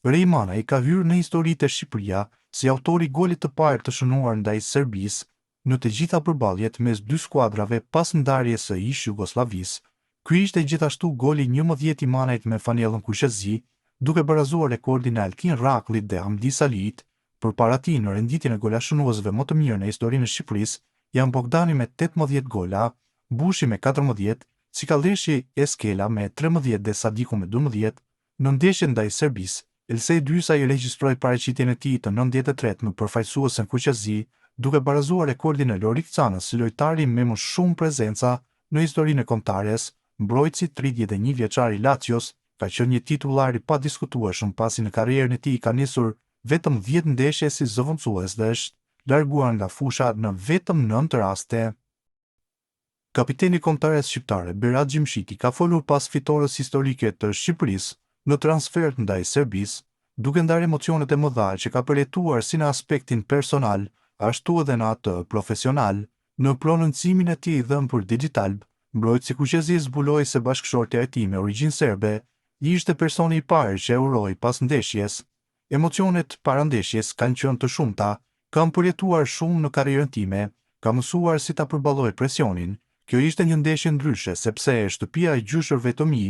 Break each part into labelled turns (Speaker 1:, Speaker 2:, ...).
Speaker 1: Rejmana i ka hyrë në historitë e Shqipëria si autori i golit të parë të shënuar ndaj Serbisë në të gjitha përballjet mes dy skuadrave pas ndarjes së ish-Jugosllavisë. Ky ishte gjithashtu goli 11 i Manajt me Fanellën Kuqezi, duke barazuar rekordin e Altin Rakullit dhe Hamdi Saliit. Përpara tij në renditjen e golashënuesve më të mirë në historinë e Shqipërisë janë Bogdani me 18 gola, Bushi me 14, Cikallëshi Eskela me 13 dhe Sadiku me 12. Në ndeshjen ndaj Serbisë, Elsej Dysa i regjistroi paraqitjen e tij të 93 më përfaqësuesen Kuqezi, duke barazuar rekordin e Lorik Canës si lojtari me më shumë prezenca në historinë e kombëtares. Mbrojtësi 31 vjeçar i Lazios ka qenë një titullar i padiskutueshëm pasi në karrierën e tij ka nisur vetëm 10 ndeshje si zëvendësues dhe është larguar nga fusha në vetëm 9 raste. Kapiteni i kombëtares shqiptare Berat Gjimshiti ka folur pas fitores historike të Shqipërisë në transfert ndaj Serbisë, duke ndarë emocionet e mëdha që ka përjetuar si në aspektin personal, ashtu edhe në atë profesional. Në prononcimin e tij dhënë për Digital, mbrojtësi Kuqezi zbuloi se bashkëshortja e tij me origjinë serbe ishte personi i parë që e uroi pas ndeshjes. Emocionet para ndeshjes kanë qenë të shumta, kam përjetuar shumë në karrierën time, kam mësuar si ta përballoj presionin. Kjo ishte një ndeshje ndryshe sepse shtëpia e gjyshërve të mi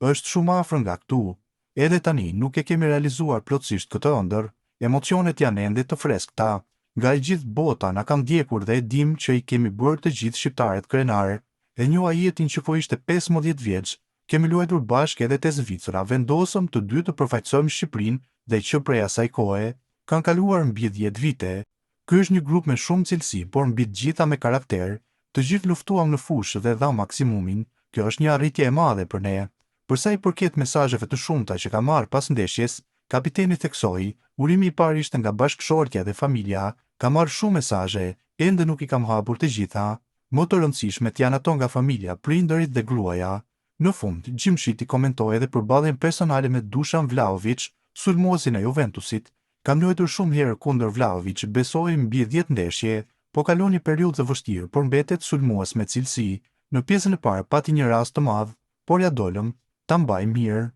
Speaker 1: është shumë afër nga këtu. Edhe tani nuk e kemi realizuar plotësisht këtë ëndër, emocionet janë ende të freskëta. Nga e gjithë bota na kanë ndjekur dhe e dim që i kemi bërë të gjithë shqiptarët krenar. E njoha jetin që po ishte 15 vjeç, kemi luajtur bashkë edhe te Zvicra, vendosëm të dy të përfaqësojmë Shqipërinë dhe që prej asaj kohe kanë kaluar mbi 10 vite. Ky është një grup me shumë cilësi, por mbi të gjitha me karakter. Të gjithë luftuam në fushë dhe dha maksimumin. Kjo është një arritje e madhe për ne. Për sa i përket mesazheve të shumta që ka marrë pas ndeshjes, kapiteni theksoi, urimi i parë ishte nga bashkëshortja dhe familja. Ka marrë shumë mesazhe, ende nuk i kam hapur të gjitha. Më të rëndësishmet janë ato nga familja, prindërit dhe gruaja. Në fund, Gjimshiti komentoi edhe përballjen personale me Dušan Vlahović, sulmuesin e Juventusit. Kam luajtur shumë herë kundër Vlahović, besoi mbi 10 ndeshje, po kalon një periudhë të vështirë, por mbetet sulmues me cilësi. Në pjesën e parë pati një rast të madh, por ja dolëm, ta mbaj mirë.